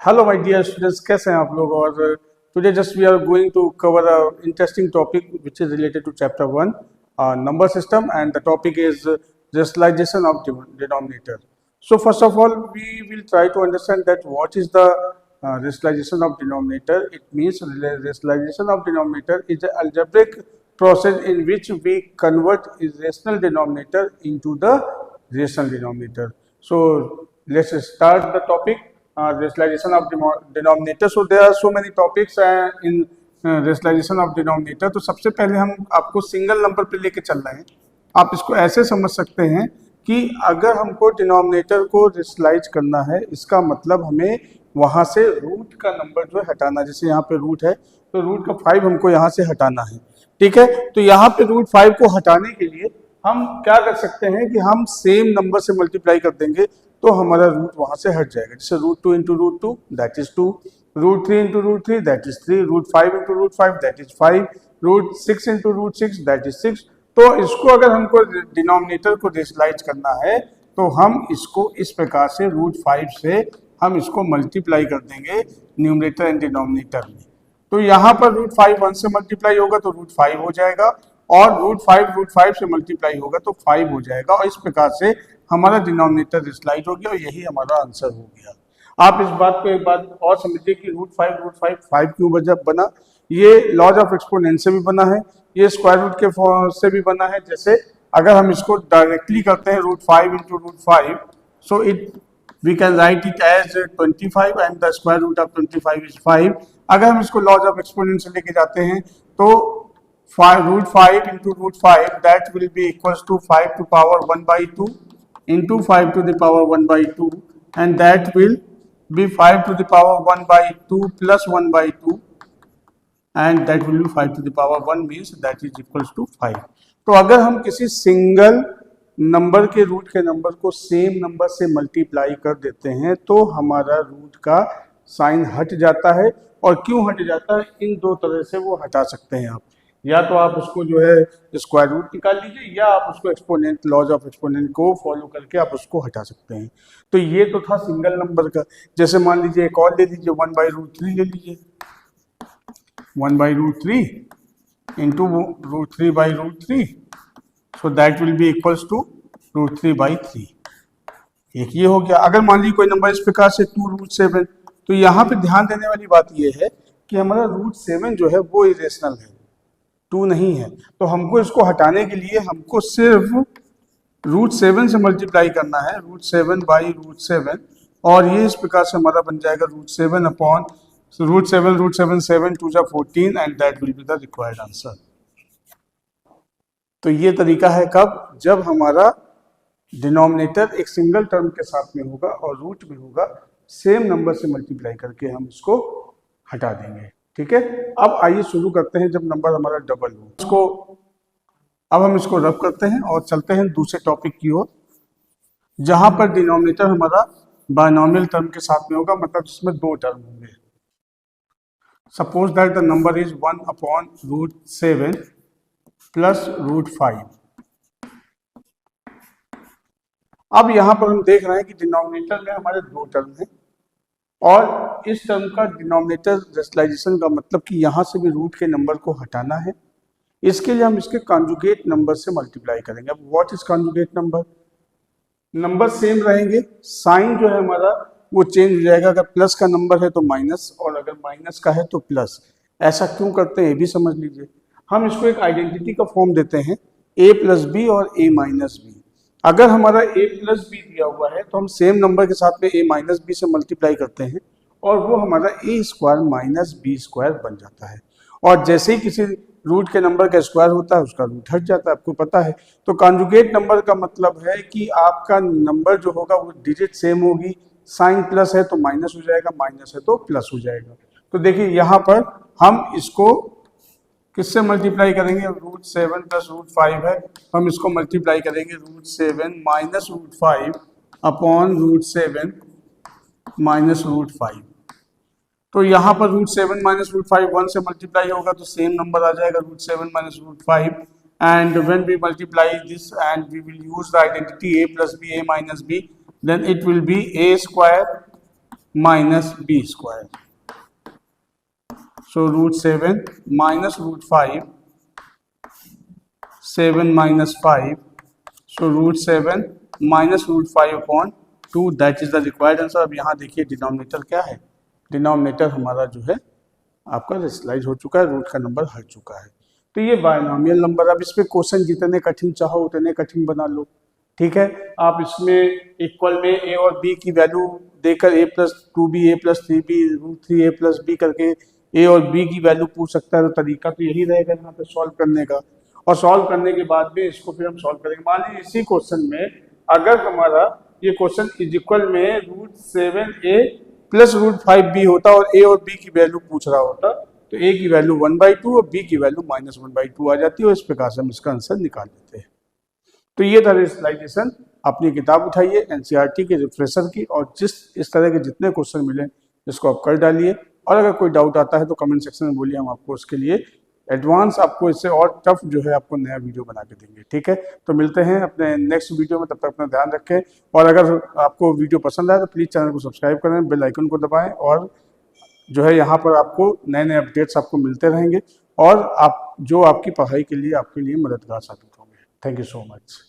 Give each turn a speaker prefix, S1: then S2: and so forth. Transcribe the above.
S1: Hello my dear students, कैसे हैं आप लोग। और today just we are going to cover a interesting topic which is related to chapter 1 number system, and the topic is rationalization of denominator. So first of all, we will try to understand that what is the rationalization of denominator. It means rationalization of denominator is an algebraic process in which we convert irrational denominator into the rational denominator. So let's start the topic. Rationalization of denominator. So there are so many topics in rationalization of denominator. तो सबसे पहले हम आपको single number पे लेके चल रहे हैं। आप इसको ऐसे समझ सकते हैं कि अगर हमको डिनोमिनेटर को रेशनलाइज करना है, इसका मतलब हमें वहाँ से रूट का नंबर जो है हटाना। जैसे यहाँ पे रूट है तो रूट का 5 हमको यहाँ से हटाना है, ठीक है। तो यहाँ पे रूट 5 को हटाने के लिए हम क्या कर सकते हैं कि हम सेम नंबर से मल्टीप्लाई कर देंगे तो हमारा रूट वहाँ से हट जाएगा। जैसे root 2 into root 2 that is 2, root 3 into root 3 that is 3, root 5 into root 5 that is 5, root 6 into root 6 that is 6। तो इसको अगर हमको डिनोमिनेटर को रेशनलाइज करना है तो हम इसको इस प्रकार से रूट 5 से हम इसको मल्टीप्लाई कर देंगे न्यूमरेटर एंड डिनोमिनेटर में। तो यहाँ पर रूट 5 1 से मल्टीप्लाई होगा तो रूट 5 हो जाएगा, और रूट 5 से मल्टीप्लाई होगा तो 5 हो जाएगा, और इस प्रकार से हमारा डिनोमिनेटर रेशनलाइज हो गया और यही हमारा आंसर हो गया। आप इस बात को एक बात और समझिए कि रूट 5 क्यों बना। ये लॉज ऑफ एक्सपोनेंट से भी बना है, ये स्क्वायर रूट के से भी बना है। जैसे अगर हम इसको डायरेक्टली करते हैं root 5 into root 5, so it we can write it as 25 and the square root of 25 is 5। अगर हम इसको लॉज ऑफ एक्सपोनेंट से लेके जाते हैं तो root 5 into root 5 that will be equals to 5 to power 1/2 into 5 to the power 1/2, and that will be 5 to the power 1/2 plus 1/2, and that will be 5 to the power 1 means that is equals to 5। तो अगर हम किसी single number के root के number को same number से multiply कर देते हैं तो हमारा रूट का साइन हट जाता है। और क्यों हट जाता है, इन दो तरह से वो हटा सकते हैं आप। या तो आप उसको जो है स्क्वायर रूट निकाल लीजिए, या आप उसको एक्सपोनेंट लॉज ऑफ एक्सपोनेंट को फॉलो करके आप उसको हटा सकते हैं। तो ये तो था सिंगल नंबर का। जैसे मान लीजिए एक और ले लीजिए, 1/√3 ले लीजिए। 1/√3 into √3/√3, so that will be equals to √3/3। एक ये हो गया। अगर मान लीजिए कोई नंबर इस प्रकार से 2√7, तो यहाँ पे ध्यान देने वाली बात यह है कि हमारा √7 जो है वो इरेशनल है, 2 नहीं है। तो हमको इसको हटाने के लिए हमको सिर्फ √7 से मल्टीप्लाई करना है, √7/√7, और ये इस प्रकार से हमारा बन जाएगा √7 अपॉन √7 7 2 जा 14, and that will be the required answer. तो ये तरीका है कब, जब हमारा डिनोमिनेटर एक सिंगल टर्म के साथ में होगा और रूट में होगा, सेम नंबर से मल्टीप्लाई करके हम इसको हटा देंगे, ठीक है। अब आइए शुरू करते हैं जब नंबर हमारा डबल हो। अब हम इसको रब करते हैं और चलते हैं दूसरे टॉपिक की ओर, जहां पर डिनोमिनेटर हमारा बायनॉमियल टर्म के साथ में होगा, मतलब जिसमें 2 टर्म होंगे। Suppose that the number is 1/√7 plus √5। अब यहां पर हम देख रहे हैं कि डिनोमिनेटर में हमारे 2 टर्म हैं, और इस टर्म का डिनोमिनेटर रेशनलाइजेशन का मतलब कि यहाँ से भी रूट के नंबर को हटाना है। इसके लिए हम इसके कॉन्जुगेट नंबर से मल्टीप्लाई करेंगे। अब what is conjugate number? Number same रहेंगे, साइन जो है हमारा वो चेंज हो जाएगा। अगर प्लस का नंबर है तो माइनस, और अगर माइनस का है तो प्लस। ऐसा क्यों करते हैं ये भी समझ लीजिए। हम इसको एक आइडेंटिटी का फॉर्म देते हैं, a+b और a-b। अगर हमारा a+b दिया हुआ है तो हम सेम नंबर के साथ में a-b से मल्टीप्लाई करते हैं, और वो हमारा a² - b² बन जाता है। और जैसे ही किसी रूट के नंबर का स्क्वायर होता है उसका रूट हट जाता है, आपको पता है। तो कॉन्जुगेट नंबर का मतलब है कि आपका नंबर जो होगा वो डिजिट सेम होगी। साइन प्लस है तो माइनस हो जाएगा, माइनस है तो प्लस हो जाएगा। तो देखिए यहाँ पर हम इसको किससे मल्टीप्लाई करेंगे, √7 प्लस √5 है, हम इसको मल्टीप्लाई करेंगे √7 माइनस √5 अपॉन √7 माइनस √5। तो यहाँ पर √7 माइनस √5 1 से मल्टीप्लाई होगा तो सेम नंबर आ जाएगा √7 minus √5, and when we multiply this and we will use the identity a+b a-b, then it will be a² minus B square. So √7 minus √5, 7 minus 5, so √7 minus √5 upon 2, that is the required answer. अब यहाँ देखिए denominator क्या है, denominator हमारा जो है आपका rationalise हो चुका है, रूट का नंबर हट चुका है। तो ये बायनॉमियल नंबर, अब इसमें क्वेश्चन जितने कठिन चाहो उतने कठिन बना लो, ठीक है। आप इसमें इक्वल में ए और बी की वैल्यू देकर a plus 2b a plus 3b √3a plus b करके ए और बी की वैल्यू पूछ सकता है। तो तरीका तो यही रहेगा यहाँ पे सॉल्व करने का, और सॉल्व करने के बाद में इसको फिर हम सॉल्व करेंगे। मान लीजिए इसी क्वेश्चन में अगर हमारा ये क्वेश्चन इज इक्वल में √7a प्लस √5b होता और a और b की वैल्यू पूछ रहा होता, तो a की वैल्यू 1/2 और b की वैल्यू -1/2 आ जाती है, और इस प्रकार से हम इसका आंसर निकाल लेते हैं। तो ये था रेशनलाइजेशन। अपनी किताब उठाइए एनसीईआरटी के रिफ्रेशर की, और इस तरह के जितने क्वेश्चन मिले इसको आप कर डालिए, और अगर कोई डाउट आता है तो कमेंट सेक्शन में बोलिए, हम आपको उसके लिए एडवांस आपको इससे और टफ जो है आपको नया वीडियो बना के देंगे, ठीक है। तो मिलते हैं अपने नेक्स्ट वीडियो में, तब तक अपना ध्यान रखें, और अगर आपको वीडियो पसंद आए तो प्लीज़ चैनल को सब्सक्राइब करें, बेल आइकन को दबाएं, और जो है यहाँ पर आपको नए नए अपडेट्स आपको मिलते रहेंगे, और आप जो आपकी पढ़ाई के लिए आपके लिए मददगार साबित होंगे। Thank you so much.